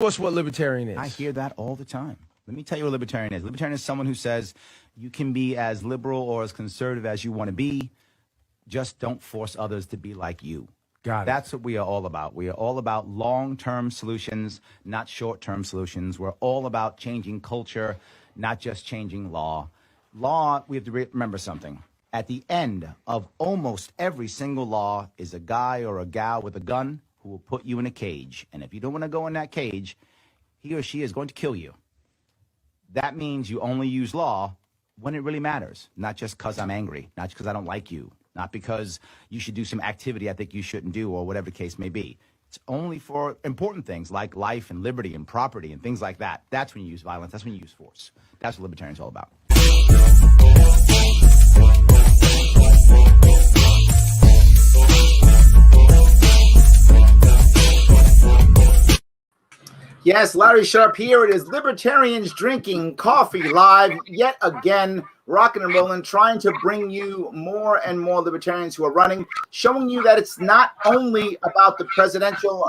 us what libertarian is. I hear that all the time. Let me tell you what libertarian is. Libertarian is someone who says you can be as liberal or as conservative as you want to be. Just don't force others to be like you. Got it. That's what we are all about. We are all about long-term solutions, not short-term solutions. We're all about changing culture, not just changing law. Law, we have to remember something. At the end of almost every single law is a guy or a gal with a gun who will put you in a cage. And if you don't want to go in that cage, he or she is going to kill you. That means you only use law when it really matters, not just because I'm angry, not because I don't like you, not because you should do some activity I think you shouldn't do, or whatever the case may be. It's only for important things like life and liberty and property and things like that. That's when you use violence. That's when you use force. That's what libertarians all about. Yes, Larry Sharpe here. It is Libertarians Drinking Coffee Live yet again, rocking and rolling, trying to bring you more and more libertarians who are running, showing you that it's not only about the presidential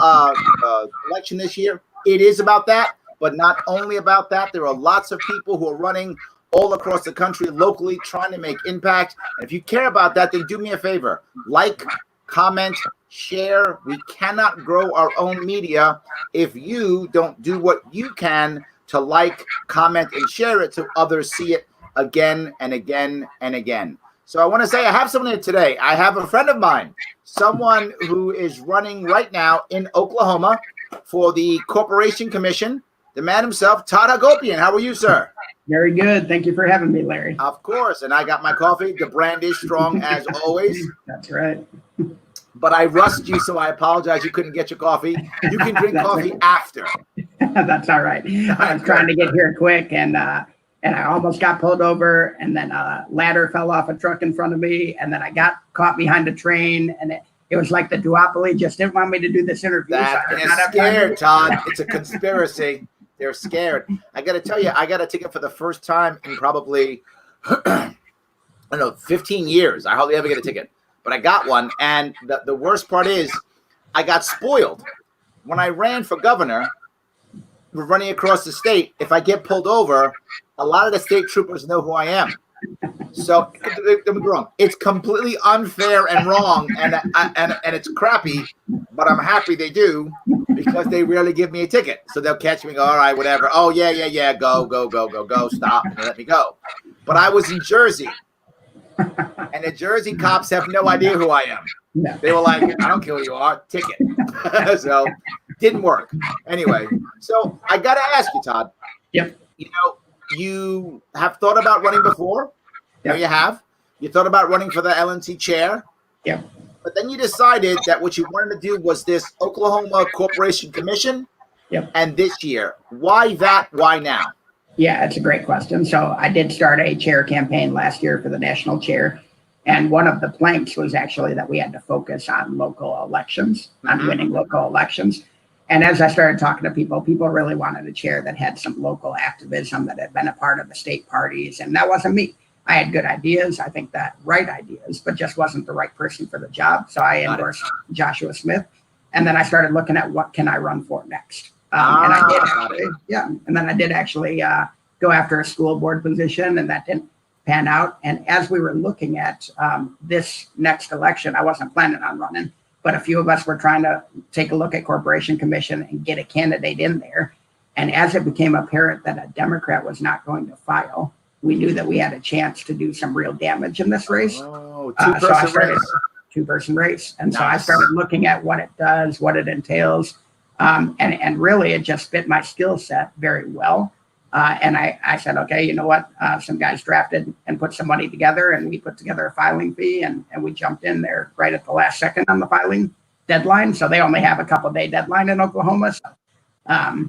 election this year. It is about that, but not only about that. There are lots of people who are running all across the country, locally, trying to make impact. And if you care about that, then do me a favor. Like, comment, share. We cannot grow our own media if you don't do what you can to like, comment, and share it so others see it again and again and again. So I want to say I have someone here today. I have a friend of mine, someone who is running right now in Oklahoma for the Corporation Commission, the man himself, Todd Hagopian. How are you, sir? Very good. Thank you for having me, Larry. Of course. And I got my coffee. The brand is strong as always. That's right. But I rushed you, so I apologize. You couldn't get your coffee. You can drink coffee after. That's all right. I was trying to get here quick, and I almost got pulled over, and then a ladder fell off a truck in front of me, and then I got caught behind a train, and it was like the duopoly just didn't want me to do this interview. They're scared, Todd. It's a conspiracy. They're scared. I got to tell you, I got a ticket for the first time in probably, I don't know, 15 years. I hardly ever get a ticket. But I got one, and the worst part is I got spoiled. When I ran for governor, we're running across the state. If I get pulled over, a lot of the state troopers know who I am. So don't get me wrong. It's completely unfair and wrong, and it's crappy, but I'm happy they do because they rarely give me a ticket. So they'll catch me and go, all right, whatever. Oh, yeah, go, stop, and let me go. But I was in Jersey. And the Jersey cops have no idea who I am. No. They were like, I don't care who you are, ticket. So didn't work. Anyway, so I got to ask you, Todd. Yep. You know, you have thought about running before. Yep. No, you have. You thought about running for the LNC chair. Yep. But then you decided that what you wanted to do was this Oklahoma Corporation Commission. Yep. And this year. Why that? Why now? Yeah, it's a great question. So I did start a chair campaign last year for the national chair. And one of the planks was actually that we had to focus on local elections, on winning local elections. And as I started talking to people, people really wanted a chair that had some local activism, that had been a part of the state parties. And that wasn't me. I had good ideas. I think that right ideas, but just wasn't the right person for the job. So I endorsed Joshua Smith. And then I started looking at what can I run for next. And I did actually, and then I did actually go after a school board position, and that didn't pan out. And as we were looking at this next election, I wasn't planning on running, but a few of us were trying to take a look at Corporation Commission and get a candidate in there. And as it became apparent that a Democrat was not going to file, we knew that we had a chance to do some real damage in this race. Oh, two-person race. And nice. So I started looking at what it does, what it entails. And really, it just fit my skill set very well. And I said, okay, you know what? Some guys drafted and put some money together, and we put together a filing fee, and we jumped in there right at the last second on the filing deadline. So they only have a couple-day deadline in Oklahoma.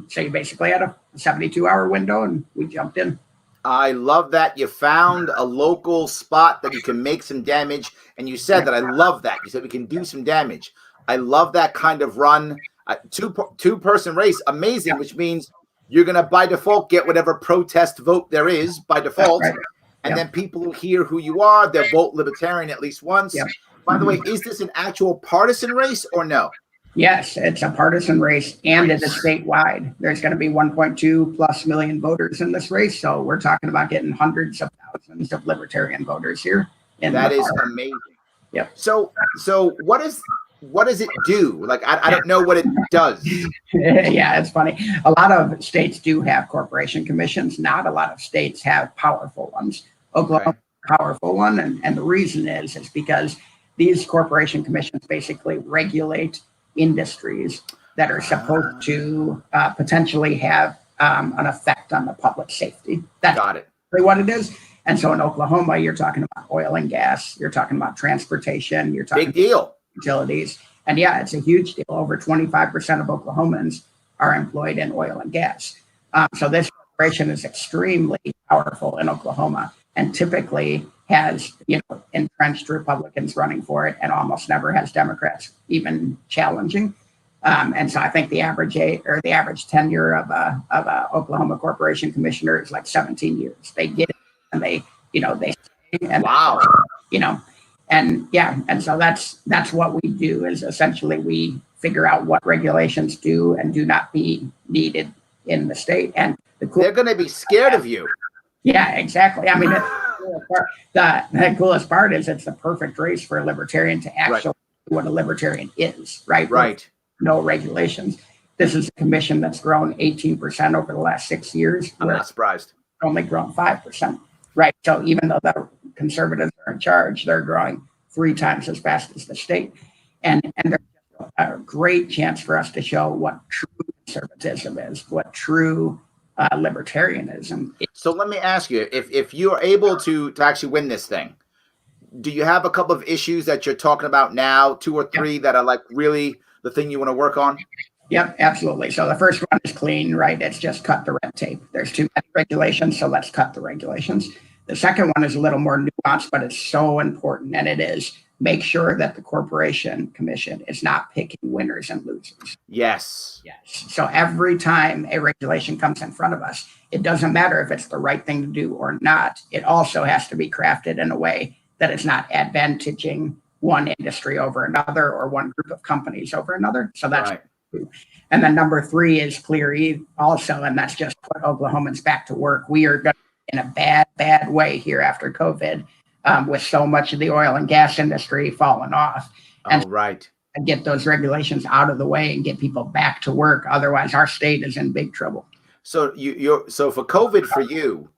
So you basically had a 72-hour window, and we jumped in. I love that you found a local spot that you can make some damage. And you said that. I love that. You said we can do some damage. I love that kind of run. Two-person race, amazing, which means you're going to, by default, get whatever protest vote there is by default. Right. And then people who hear who you are, they'll vote libertarian at least once. By the way, is this an actual partisan race or no? Yes, it's a partisan race, and it is statewide. There's going to be 1.2 plus million voters in this race. So we're talking about getting hundreds of thousands of libertarian voters here. That is amazing. Yep. So what does it do? Like, I don't know what it does. Yeah, it's funny. A lot of states do have corporation commissions. Not a lot of states have powerful ones. Oklahoma, powerful one. And the reason is because these corporation commissions basically regulate industries that are supposed to potentially have an effect on the public safety. That's really what it is. And so in Oklahoma, you're talking about oil and gas, you're talking about transportation, you're talking big deal utilities. And yeah, it's a huge deal. Over 25% of Oklahomans are employed in oil and gas. So this corporation is extremely powerful in Oklahoma and typically has, entrenched Republicans running for it and almost never has Democrats even challenging. And so I think the average tenure of a Oklahoma corporation commissioner is like 17 years. They get it and they stay and wow. And so that's what we do is essentially we figure out what regulations do and do not be needed in the state. And they're going to be scared of you. Yeah, exactly. I mean, the coolest part is it's the perfect race for a libertarian to actually do what a libertarian is, right? Right. No regulations. This is a commission that's grown 18% over the last 6 years. I'm not surprised. Only grown 5%, right? So even though the conservatives are in charge, they're growing 3 times as fast as the state. And there's a great chance for us to show what true conservatism is, what true libertarianism is. So let me ask you, if you are able to actually win this thing, do you have a couple of issues that you're talking about now, 2 or 3 that are like really the thing you want to work on? Yep, absolutely. So the first one is clean, right? It's just cut the red tape. There's too many regulations, so let's cut the regulations. The second one is a little more nuanced, but it's so important, and it is make sure that the Corporation Commission is not picking winners and losers. Yes. So every time a regulation comes in front of us, it doesn't matter if it's the right thing to do or not. It also has to be crafted in a way that it's not advantaging one industry over another or one group of companies over another. So that's right. And then number 3 is clear also, and that's just put Oklahomans back to work. We are going in a bad way here after COVID, with so much of the oil and gas industry falling off. And get those regulations out of the way and get people back to work. Otherwise, our state is in big trouble. So so for COVID for you,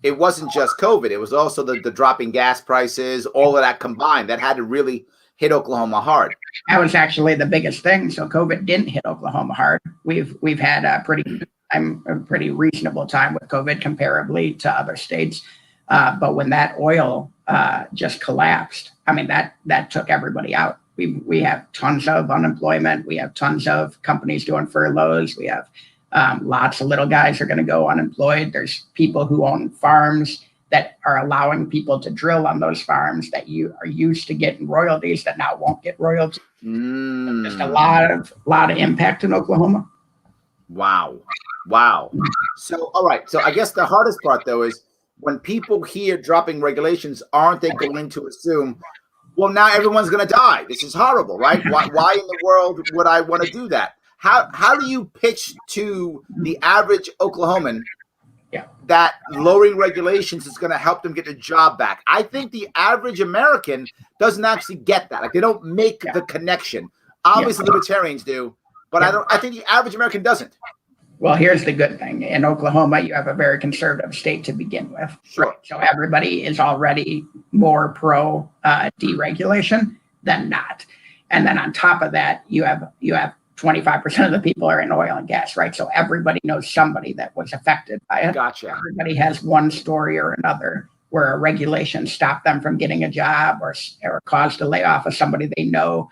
it wasn't just COVID. It was also the dropping gas prices, all of that combined. That had to really hit Oklahoma hard. That was actually the biggest thing. So COVID didn't hit Oklahoma hard. We've had a pretty reasonable time with COVID comparably to other states. But when that oil just collapsed, I mean, that took everybody out. We have tons of unemployment. We have tons of companies doing furloughs. We have lots of little guys are going to go unemployed. There's people who own farms that are allowing people to drill on those farms that you are used to getting royalties that now won't get royalties. Just a lot of impact in Oklahoma. Wow. So, all right. So I guess the hardest part though is when people hear dropping regulations, aren't they going to assume, well, now everyone's going to die? This is horrible, right? Why in the world would I want to do that? How do you pitch to the average Oklahoman that lowering regulations is going to help them get their job back? I think the average American doesn't actually get that. Like, they don't make the connection. Obviously, libertarians do, but I think the average American doesn't. Well, here's the good thing. In Oklahoma, you have a very conservative state to begin with. Sure. Right? So everybody is already more pro deregulation than not. And then on top of that, you have 25% of the people are in oil and gas, right? So everybody knows somebody that was affected by it. Gotcha. Everybody has one story or another where a regulation stopped them from getting a job or caused a layoff of somebody they know.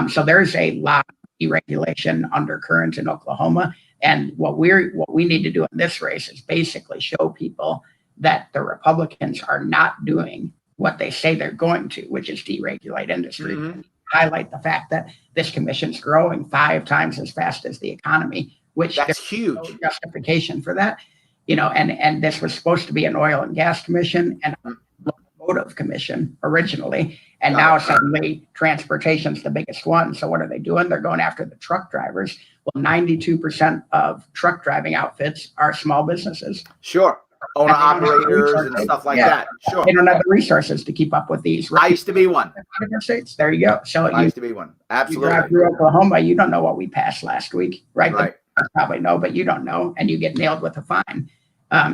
So there's a lot of deregulation undercurrent in Oklahoma. And what we need to do in this race is basically show people that the Republicans are not doing what they say they're going to, which is deregulate industry. Mm-hmm. Highlight the fact that this commission's growing 5 times as fast as the economy, which that's huge. No justification for that, and this was supposed to be an oil and gas commission, and automotive commission originally. And Got now it. suddenly transportation's the biggest one. So what are they doing? They're going after the truck drivers. Well, 92% of truck driving outfits are small businesses. Sure. Owner And they don't have the operators and resources. stuff like Yeah. that. Sure. They don't have the resources to keep up with these. I used to be one. States. There you go. So I you used to be one. you drive Absolutely. through Oklahoma, you don't know what we passed last week, right? Right. The probably know, but you don't know, and you get nailed with a fine.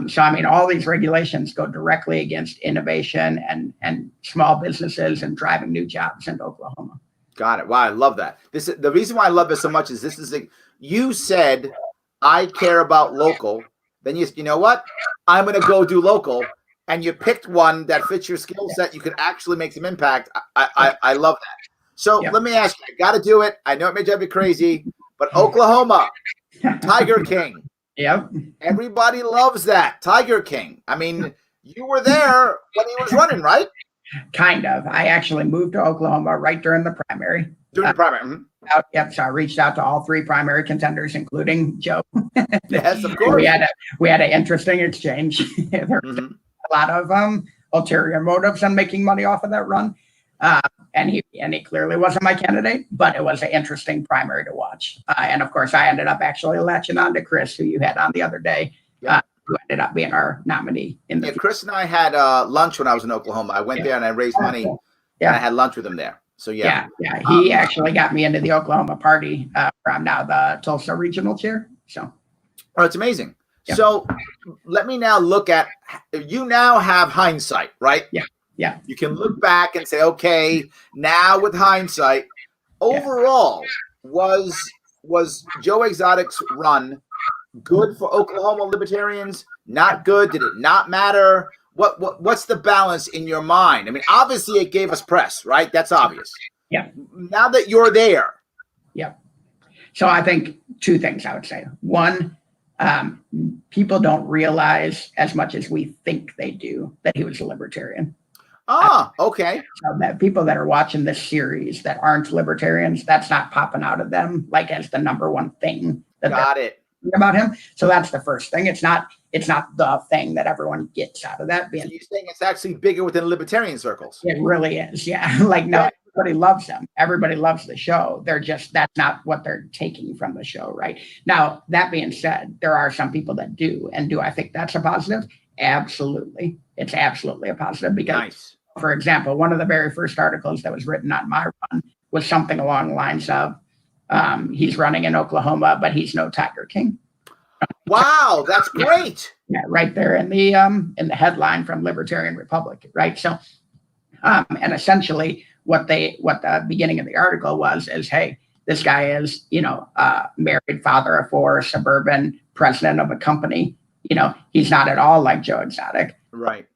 So, I mean, all these regulations go directly against innovation and small businesses and driving new jobs into Oklahoma. Got it. Wow, I love that. The reason why I love this so much is you said I care about local. Then you know what? I'm going to go do local, and you picked one that fits your skill set. You could actually make some impact. I love that. So let me ask you. I got to do it. I know it may drive you crazy, but Oklahoma, Tiger King. Yep. Everybody loves that Tiger King. I mean, you were there when he was running, right? Kind of. I actually moved to Oklahoma right during the primary. During the primary. Mm-hmm. So I reached out to all three primary contenders, including Joe. Yes, of course. We had an interesting exchange. There was a lot of ulterior motives on making money off of that run. And he clearly wasn't my candidate, but it was an interesting primary to watch. And of course, I ended up actually latching on to Chris, who you had on the other day, who ended up being our nominee. Chris and I had lunch when I was in Oklahoma. I went there and I raised money. And I had lunch with him there. So yeah. He actually got me into the Oklahoma party, where I'm now the Tulsa regional chair. So, it's amazing. Yeah. So let me now look at. You now have hindsight, right? Yeah. Yeah. You can look back and say, okay, now with hindsight, overall, was Joe Exotic's run good for Oklahoma libertarians? Not good? Did it not matter? What's the balance in your mind? I mean, obviously it gave us press, right? That's obvious. Yeah. Now that you're there. Yeah. So I think two things I would say. One, people don't realize as much as we think they do that he was a libertarian. Okay. So that people that are watching this series that aren't libertarians, that's not popping out of them like as the number one thing Got it. About him. So that's the first thing. It's not the thing that everyone gets out of that. So you're saying it's actually bigger within libertarian circles. It really is. Yeah. Like, no, everybody loves them. Everybody loves the show. That's not what they're taking from the show. Right. Now, that being said, there are some people that do. And do I think that's a positive? Absolutely. It's absolutely a positive because, for example, one of the very first articles that was written on my run was something along the lines of, he's running in Oklahoma, but he's no Tiger King. Wow, that's great. Yeah, right there in the headline from Libertarian Republic, right? So, and essentially what the beginning of the article was is, hey, this guy is, married, father of four, suburban, president of a company. He's not at all like Joe Exotic. Right.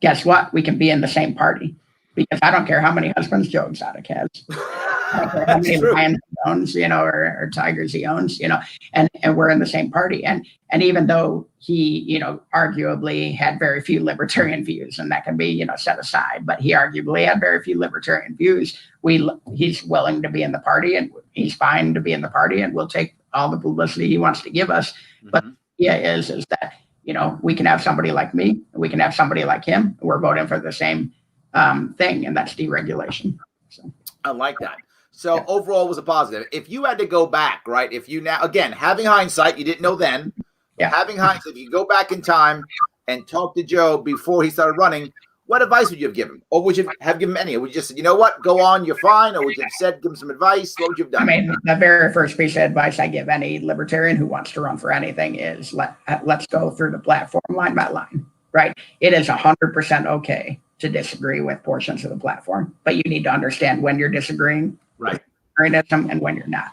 Guess what? We can be in the same party because I don't care how many husbands Joe Exotic has. How many lions he owns, or tigers he owns, and we're in the same party. And even though he, arguably had very few libertarian views, and that can be, set aside, but he arguably had very few libertarian views. He's willing to be in the party, and he's fine to be in the party, and we'll take all the publicity he wants to give us. But the idea is that, we can have somebody like me, we can have somebody like him. We're voting for the same thing, and that's deregulation. So I like that. So overall, it was a positive. If you had to go back, right? If you now, again, having hindsight, you didn't know then. Having hindsight, if you go back in time and talk to Joe before he started running, what advice would you have given him? Or would you have given him any? Or would you just say, you know what, go on, you're fine? Or would you have said, give him some advice? What would you have done? I mean, the very first piece of advice I give any libertarian who wants to run for anything is let's go through the platform line by line, right? It is 100% okay to disagree with portions of the platform, but you need to understand when you're disagreeing. Right. And when you're not.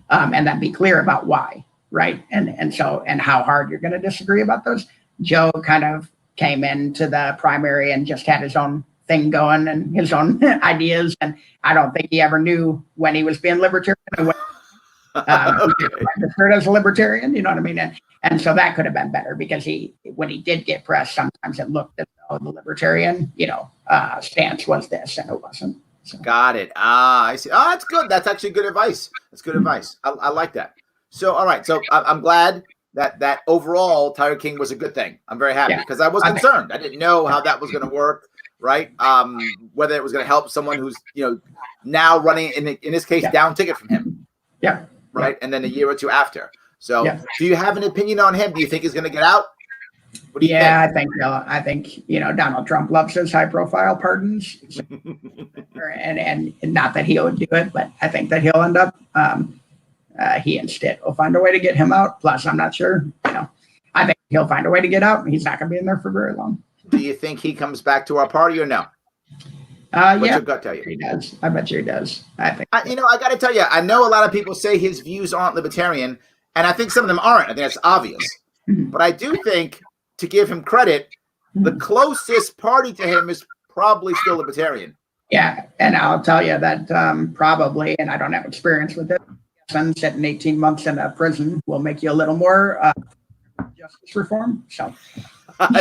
And then be clear about why, right? And how hard you're going to disagree about those. Joe kind of came into the primary and just had his own thing going and his own ideas. And I don't think he ever knew when he was being libertarian and when registered as a libertarian, you know what I mean? And so that could have been better because when he did get pressed, sometimes it looked as though the libertarian, stance was this and it wasn't. So. Got it. I see. Oh, that's good. That's actually good advice. That's good advice. I like that. So, all right. So I'm glad that overall Tiger King was a good thing. I'm very happy because I was concerned. I didn't know how that was going to work. right? Whether it was going to help someone who's, now running in this case down ticket from him. Yeah. Right. Yeah. And then a year or two after. So Yeah. do you have an opinion on him? Do you think he's going to get out? What do you think? I think Donald Trump loves his high profile pardons, and not that he'll do it, but I think that he'll end up he and Stitt will find a way to get him out. Plus, I'm not sure. I think he'll find a way to get out. He's not going to be in there for very long. Do you think he comes back to our party or no? What's your gut tell you? He does. I bet you he does. I think. I got to tell you, I know a lot of people say his views aren't libertarian, and I think some of them aren't. I think that's obvious. But I do think, to give him credit, the closest party to him is probably still libertarian. Yeah, and I'll tell you that probably, and I don't have experience with it, sitting 18 months in a prison will make you a little more justice reform. So.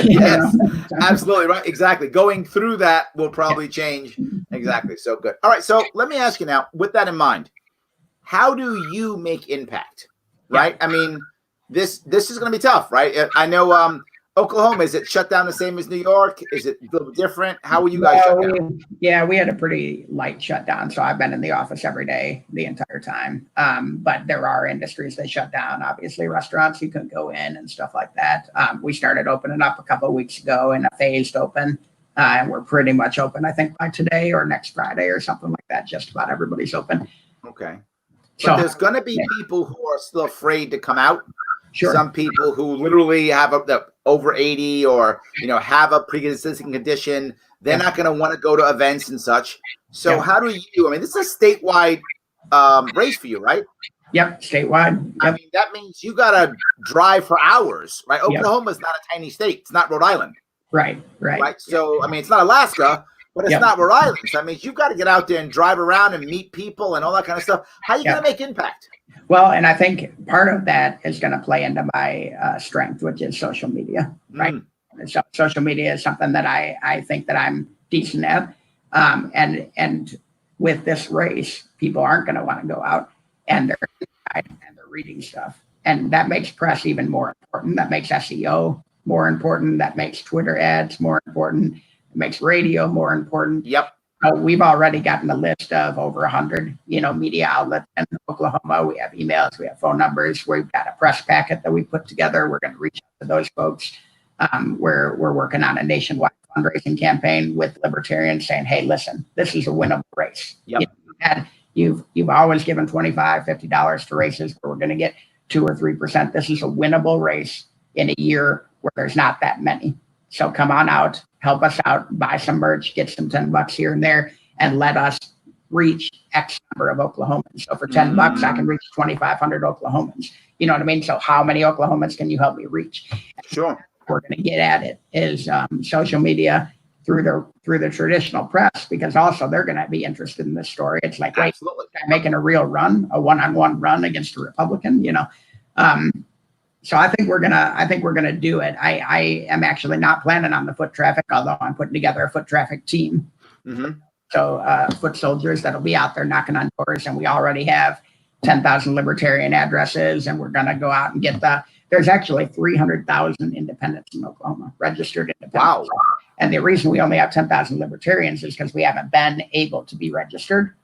Yes, absolutely right. Exactly. Going through that will probably change. Exactly. So good. All right. So let me ask you now, with that in mind, how do you make impact? Right. I mean, this is going to be tough, right? I know Oklahoma, is it shut down the same as New York? Is it a little bit different? How were you guys shut down? Yeah, we had a pretty light shutdown. So I've been in the office every day the entire time. But there are industries that shut down. Obviously, restaurants, you couldn't go in and stuff like that. We started opening up a couple of weeks ago in a phased open. And we're pretty much open, I think, by today or next Friday or something like that. Just about everybody's open. Okay. But there's going to be people who are still afraid to come out. Sure. Some people who literally have over 80 or, have a pre-existing condition, they're not going to want to go to events and such. So how do you, this is a statewide race for you, right? Yep. Statewide. Yep. I mean, that means you got to drive for hours, right? Oklahoma is not a tiny state. It's not Rhode Island. Right. So, it's not Alaska, but it's not Rhode Island. So, you've got to get out there and drive around and meet people and all that kind of stuff. How are you going to make impact? Well, and I think part of that is going to play into my strength, which is social media, right? So social media is something that I think that I'm decent at. And with this race, people aren't going to want to go out and they're reading stuff. And that makes press even more important. That makes SEO more important. That makes Twitter ads more important. It makes radio more important. Yep. We've already gotten a list of over 100, media outlets in Oklahoma. We have emails, we have phone numbers. We've got a press packet that we put together. We're going to reach out to those folks. We're working on a nationwide fundraising campaign with libertarians saying, hey, listen, this is a winnable race. Yep. You've always given $25, $50 to races where we're going to get 2 or 3%. This is a winnable race in a year where there's not that many. So come on out, help us out, buy some merch, get some $10 here and there, and let us reach X number of Oklahomans. So for $10, I can reach 2,500 Oklahomans. You know what I mean? So how many Oklahomans can you help me reach? Sure. We're going to get at it is social media through the traditional press, because also they're going to be interested in this story. It's like, wait, I'm making a real run, a one-on-one run against a Republican, So I think we're gonna do it. I am actually not planning on the foot traffic, although I'm putting together a foot traffic team. So foot soldiers that'll be out there knocking on doors, and we already have 10,000 libertarian addresses, and we're gonna go out and get there's actually 300,000 independents in Oklahoma, registered independents. Wow. And the reason we only have 10,000 libertarians is because we haven't been able to be registered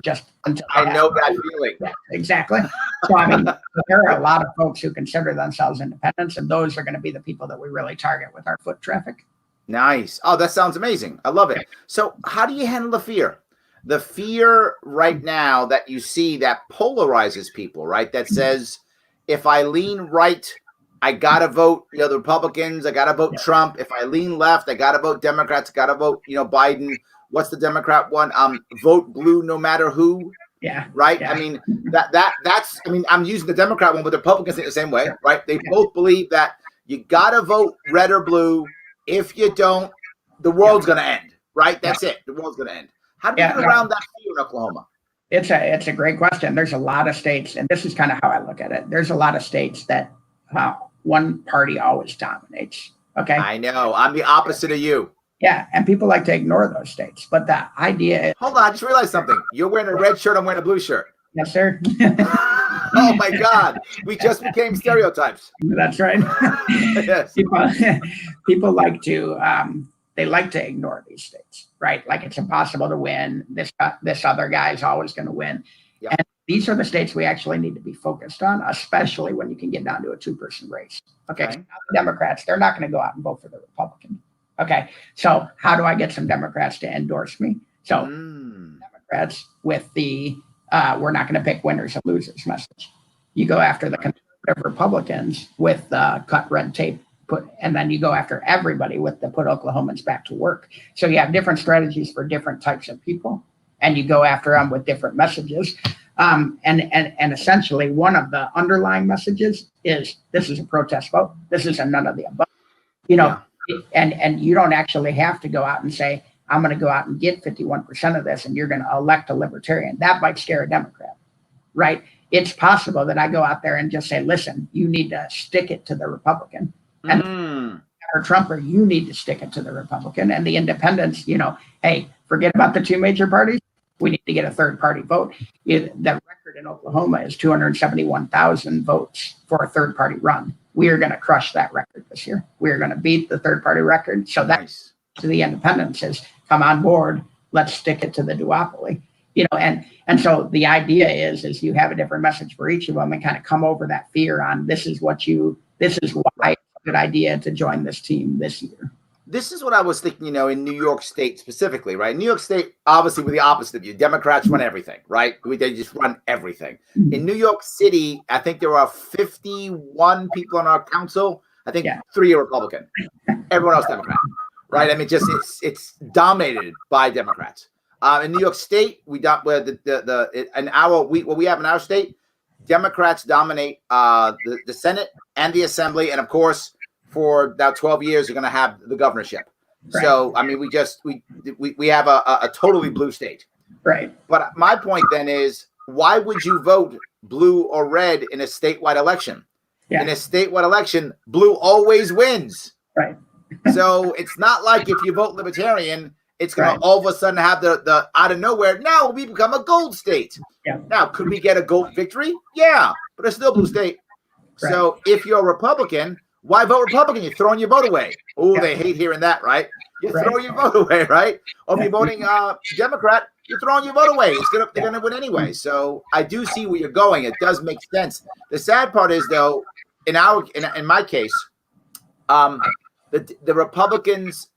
just until. I know that feeling. Yeah, exactly. So there are a lot of folks who consider themselves independents, and those are going to be the people that we really target with our foot traffic. Nice. Oh, that sounds amazing. I love it. So how do you handle the fear? The fear right now that you see that polarizes people, right? That says, if I lean right, I got to vote, the Republicans. I got to vote Trump. If I lean left, I got to vote Democrats. I got to vote, Biden. What's the Democrat one? Vote blue no matter who. Yeah. Right. Yeah. That's I'm using the Democrat one, but the Republicans think the same way, right? They both believe that you got to vote red or blue. If you don't, the world's going to end, right? That's it. The world's going to end. How do you get around that fear in Oklahoma? It's a great question. There's a lot of states, and this is kind of how I look at it. There's a lot of states that one party always dominates. Okay. I know. I'm the opposite of you. Yeah. And people like to ignore those states. But the idea is. Hold on. I just realized something. You're wearing a red shirt. I'm wearing a blue shirt. Yes, sir. Oh, my God. We just became stereotypes. That's right. Yes. People like to they like to ignore these states, right? Like it's impossible to win. This other guy is always going to win. Yeah. And these are the states we actually need to be focused on, especially when you can get down to a two-person race. Okay. So now the Democrats, they're not going to go out and vote for the Republican. Okay. So how do I get some Democrats to endorse me? So Democrats with the we're not going to pick winners and losers message. You go after the conservative Republicans with cut red tape, and then you go after everybody with the put Oklahomans back to work. So you have different strategies for different types of people, and you go after them with different messages. And essentially one of the underlying messages is this is a protest vote. This is a none of the above, and you don't actually have to go out and say, I'm going to go out and get 51% of this and you're going to elect a libertarian. That might scare a Democrat, right? It's possible that I go out there and just say, listen, you need to stick it to the Republican. And or Trump, or you need to stick it to the Republican. And the independents, hey, forget about the two major parties. We need to get a third party vote. The record in Oklahoma is 271,000 votes for a third party run. We are going to crush that record this year. We are going to beat the third party record. So that's to the independents is come on board. Let's stick it to the duopoly. And so the idea is you have a different message for each of them and kind of come over that fear on this is why it's a good idea to join this team this year. This is what I was thinking, in New York State specifically, right? New York State, obviously, we're the opposite of you. Democrats run everything, right? They just run everything. In New York City, I think there are 51 people on our council. I think 3 are Republican. Everyone else Democrat, right? I mean, just it's dominated by Democrats. In New York State, what we have in our state, Democrats dominate the Senate and the Assembly, and of course, for about 12 years, you're going to have the governorship. Right. So, I mean, we have a totally blue state. Right. But my point then is, why would you vote blue or red in a statewide election? Yeah. In a statewide election, blue always wins. Right. So it's not like if you vote libertarian, it's going to all of a sudden have the out of nowhere. Now we become a gold state. Yeah. Now, could we get a gold victory? Yeah, but it's still blue state. Right. So if you're a Republican, why vote Republican? You're throwing your vote away. Oh, they hate hearing that, right? You throw your vote away, right? Or if you're voting Democrat, you're throwing your vote away. They're going to win anyway. So I do see where you're going. It does make sense. The sad part is, though, in my case, the Republicans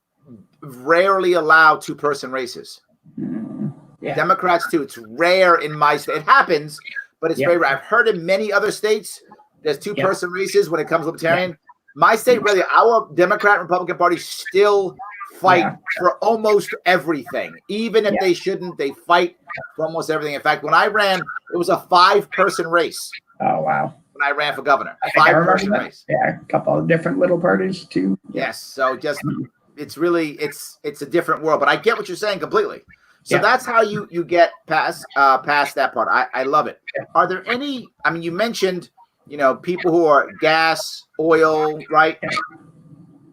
rarely allow two-person races. Yeah. Democrats too. It's rare in my state. It happens, but it's very rare. I've heard in many other states there's two-person races when it comes to libertarian. My state, really, our Democrat and Republican parties still fight for almost everything. Even if they shouldn't, they fight for almost everything. In fact, when I ran, it was a 5-person race. Oh, wow. When I ran for governor, a 5-person race. Yeah, a couple of different little parties, too. Yes, so just it's really it's a different world. But I get what you're saying completely. So that's how you get past that part. I love it. Are there any, I mean, you mentioned, people who are gas, oil, right?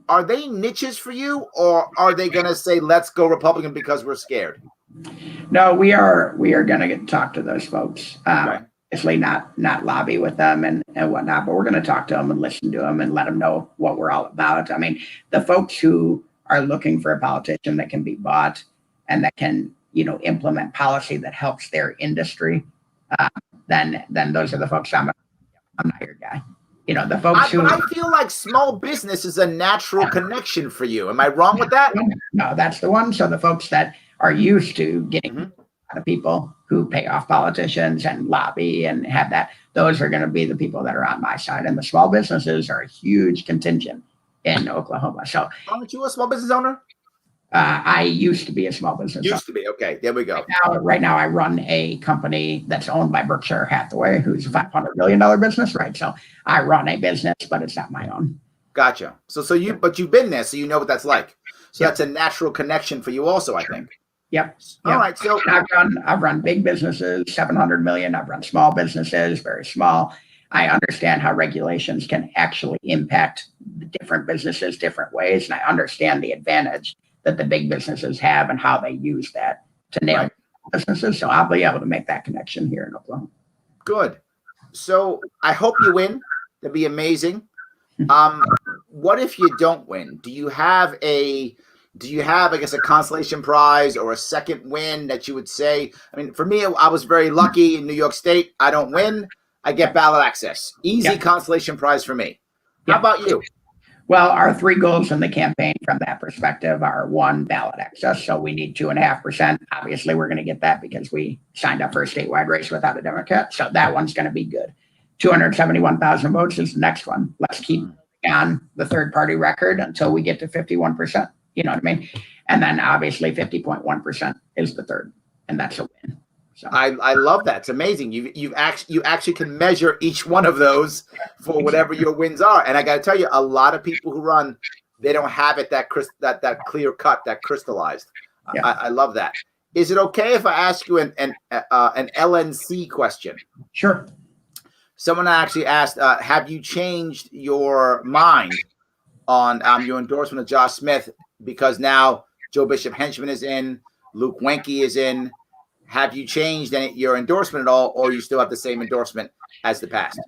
Are they niches for you, or are they going to say, let's go Republican because we're scared? No, we are going to talk to those folks. Obviously not lobby with them and whatnot, but we're going to talk to them and listen to them and let them know what we're all about. I mean, the folks who are looking for a politician that can be bought and that can, implement policy that helps their industry, then those are the folks I'm not your guy. The folks who. I feel like small business is a natural connection for you. Am I wrong with that? No, that's the one. So the folks that are used to getting the people who pay off politicians and lobby and have that, those are going to be the people that are on my side. And the small businesses are a huge contingent in Oklahoma. So, aren't you a small business owner? I used to be a small business owner. Used to be. Okay, there we go. Right now, I run a company that's owned by Berkshire Hathaway, who's a $500 million business, right? So I run a business, but it's not my own. Gotcha. But you've been there, so you know what that's like. So that's a natural connection for you also, I think. Yep. All right. So I've run big businesses, 700 million. I've run small businesses, very small. I understand how regulations can actually impact the different businesses different ways. And I understand the advantage that the big businesses have and how they use that to nail businesses. So I'll be able to make that connection here in Oklahoma. Good. So I hope you win. That'd be amazing. What if you don't win? Do you have a do you have, I guess, a consolation prize or a second win that you would say? I mean, for me, I was very lucky in New York State. I don't win. I get ballot access. Easy consolation prize for me. How about you? Well, our three goals in the campaign from that perspective are: one, ballot access. So we need 2.5%. Obviously, we're going to get that because we signed up for a statewide race without a Democrat. So that one's going to be good. 271,000 votes is the next one. Let's keep on the third party record until we get to 51%. You know what I mean? And then obviously 50.1% is the third, and that's a win. So I love that. It's amazing. You actually can measure each one of those for whatever your wins are. And I got to tell you, a lot of people who run, they don't have it that clear cut, that crystallized. Yeah. I love that. Is it okay if I ask you an LNC question? Sure. Someone actually asked, have you changed your mind on your endorsement of Josh Smith, because now Joe Bishop Henchman is in, Luke Wenke is in? Have you changed your endorsement at all, or you still have the same endorsement as the past?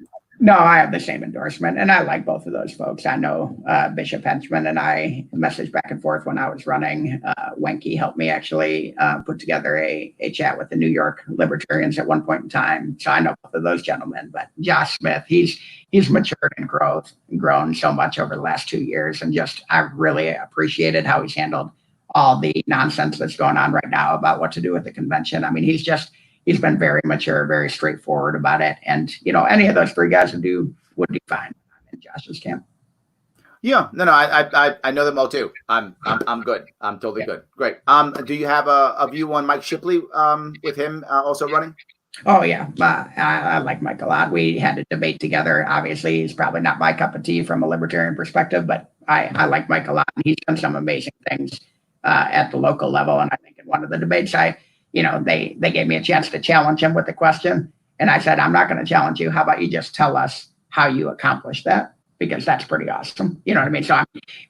No, I have the same endorsement, and I like both of those folks. I know Bishop Henchman and I messaged back and forth when I was running. Wenke helped me actually put together a chat with the New York Libertarians at one point in time. So I know both of those gentlemen. But Josh Smith, he's matured and grown so much over the last 2 years, and just I really appreciated how he's handled all the nonsense that's going on right now about what to do with the convention. I mean, he's been very mature, very straightforward about it. And, any of those three guys would do fine in Josh's camp. Yeah, no, I know them all too. I'm good. I'm totally good. Great. Do you have a view on Mike Shipley with him also running? Oh, yeah. I like Mike a lot. We had a debate together. Obviously, he's probably not my cup of tea from a libertarian perspective, but I like Mike a lot. He's done some amazing things at the local level. And I think in one of the debates, they gave me a chance to challenge him with a question. And I said, I'm not going to challenge you. How about you just tell us how you accomplished that? Because that's pretty awesome. You know what I mean? So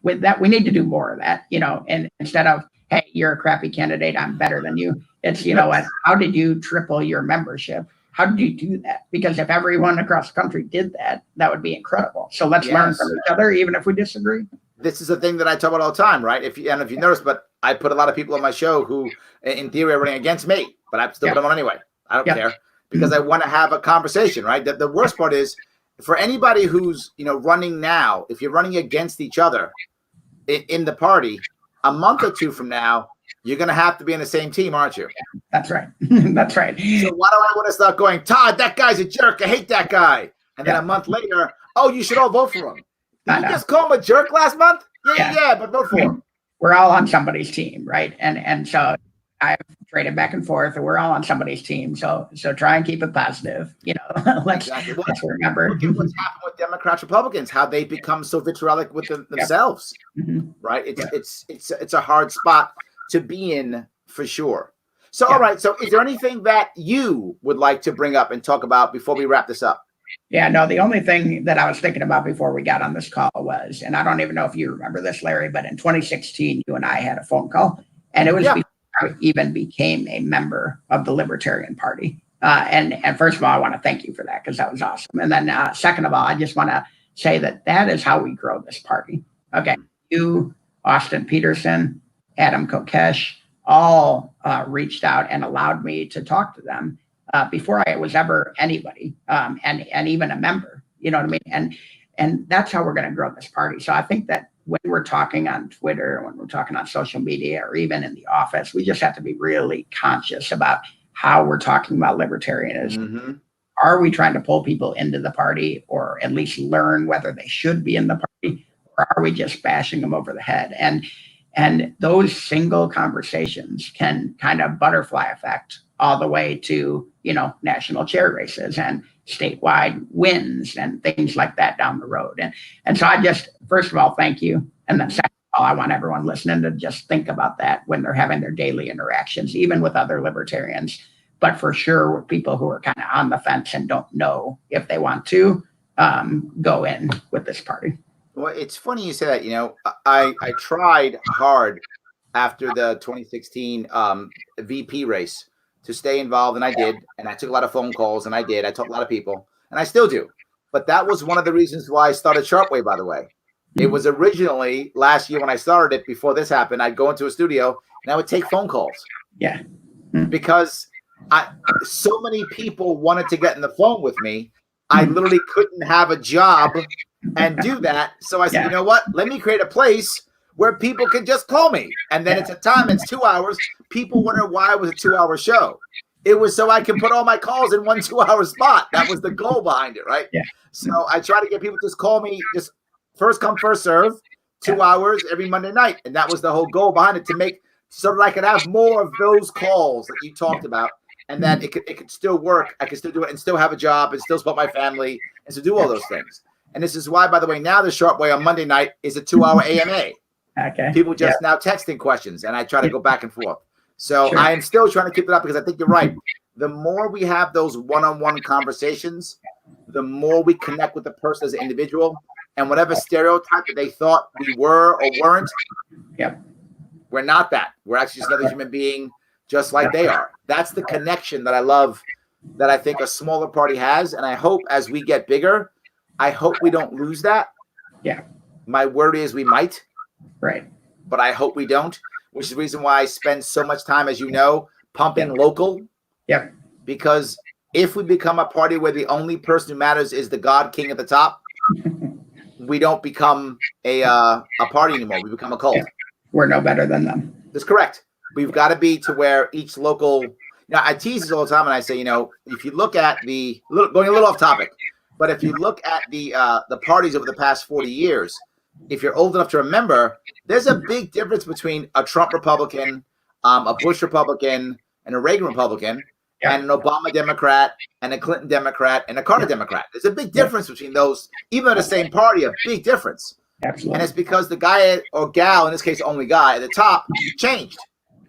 with that, we need to do more of that, and instead of, hey, you're a crappy candidate, I'm better than you. It's, what, how did you triple your membership? How did you do that? Because if everyone across the country did that, that would be incredible. So let's learn from each other, even if we disagree. This is a thing that I talk about all the time, right? If you notice, but I put a lot of people on my show who, in theory, are running against me, but I still put them on anyway. I don't care, because I want to have a conversation, right? The worst part is, for anybody who's running now, if you're running against each other in the party, a month or two from now, you're going to have to be in the same team, aren't you? That's right. That's right. So why do I want to start going, Todd, that guy's a jerk, I hate that guy, and then a month later, oh, you should all vote for him. Did you just call him a jerk last month? Yeah, but vote for him. We're all on somebody's team, right? And so I've traded back and forth, and we're all on somebody's team. So try and keep it positive. Let's remember. Look at what's happened with Democrats, Republicans, how they become so vitriolic with themselves, right? It's a hard spot to be in for sure. So, all right. So is there anything that you would like to bring up and talk about before we wrap this up? Yeah, no, the only thing that I was thinking about before we got on this call was, and I don't even know if you remember this, Larry, but in 2016, you and I had a phone call, and it was before I even became a member of the Libertarian Party. And first of all, I want to thank you for that, because that was awesome. And then second of all, I just want to say that is how we grow this party. Okay, you, Austin Peterson, Adam Kokesh, all reached out and allowed me to talk to them before I was ever anybody, and even a member, you know what I mean? And that's how we're going to grow this party. So I think that when we're talking on Twitter, when we're talking on social media, or even in the office, we just have to be really conscious about how we're talking about libertarianism. Mm-hmm. Are we trying to pull people into the party, or at least learn whether they should be in the party, or are we just bashing them over the head? And those single conversations can kind of butterfly effect all the way to, national chair races and statewide wins and things like that down the road. And so I just, first of all, thank you. And then second of all, I want everyone listening to just think about that when they're having their daily interactions, even with other libertarians, but for sure with people who are kind of on the fence and don't know if they want to go in with this party. Well, it's funny you say that. I tried hard after the 2016 VP race to stay involved, and I did. And I took a lot of phone calls, and I did. I talked to a lot of people, and I still do. But that was one of the reasons why I started Sharpe Way, by the way. It was originally last year when I started it, before this happened, I'd go into a studio and I would take phone calls. Yeah. Because so many people wanted to get in the phone with me. I literally couldn't have a job and do that. So I said, you know what? Let me create a place where people can just call me. And then it's a time, it's 2 hours. People wonder why it was a 2-hour show. It was so I can put all my calls in one 2-hour spot. That was the goal behind it, right? Yeah. So I try to get people to just call me, just first come, first serve, 2 hours every Monday night. And that was the whole goal behind it, to make so that I could have more of those calls that you talked about, and that it could still work. I could still do it and still have a job and still support my family and to do all those things. And this is why, by the way, now the Sharpe Way on Monday night is a 2-hour AMA. Okay. People just now texting questions, and I try to go back and forth. So I am still trying to keep it up, because I think you're right. The more we have those one-on-one conversations, the more we connect with the person as an individual, and whatever stereotype that they thought we were or weren't, we're not that. We're actually just another human being, just like they are. That's the connection that I love, that I think a smaller party has. And I hope as we get bigger, I hope we don't lose that. Yeah. My worry is we might. Right. But I hope we don't, which is the reason why I spend so much time, as you know, pumping local. Yeah. Because if we become a party where the only person who matters is the God King at the top, we don't become a party anymore. We become a cult. Yeah. We're no better than them. That's correct. We've got to be to where each local. Now, I tease this all the time, and I say, if you look at going a little off topic, but if you look at the parties over the past 40 years, if you're old enough to remember, there's a big difference between a Trump Republican, a Bush Republican, and a Reagan Republican, and an Obama Democrat, and a Clinton Democrat, and a Carter Democrat. There's a big difference between those, even in the same party, a big difference. Absolutely. And it's because the guy or gal, in this case, only guy at the top, changed.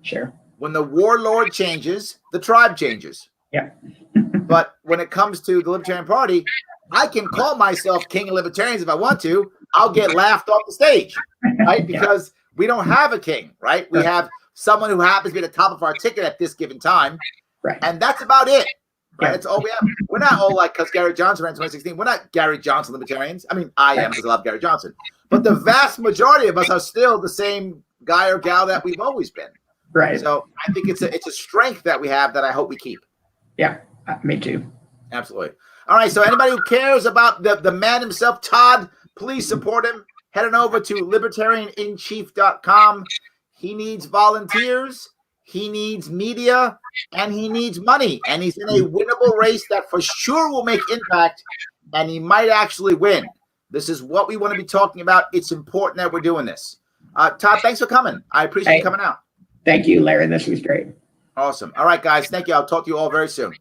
Sure. When the warlord changes, the tribe changes. Yeah. But when it comes to the Libertarian Party, I can call myself king of libertarians if I want to. I'll get laughed off the stage, right? Because we don't have a king, right? We have someone who happens to be at the top of our ticket at this given time. Right. And that's about it. Right? That's all we have. We're not all like, because Gary Johnson ran in 2016. We're not Gary Johnson libertarians. I mean, I am, because I love Gary Johnson. But the vast majority of us are still the same guy or gal that we've always been. Right. So I think it's a strength that we have that I hope we keep. Yeah, me too. Absolutely. All right. So anybody who cares about the man himself, Todd, please support him. Head on over to libertarianinchief.com. He needs volunteers. He needs media, and he needs money. And he's in a winnable race that for sure will make impact, and he might actually win. This is what we want to be talking about. It's important that we're doing this. Todd, thanks for coming. I appreciate you coming out. Thank you, Larry. This was great. Awesome. All right, guys. Thank you. I'll talk to you all very soon.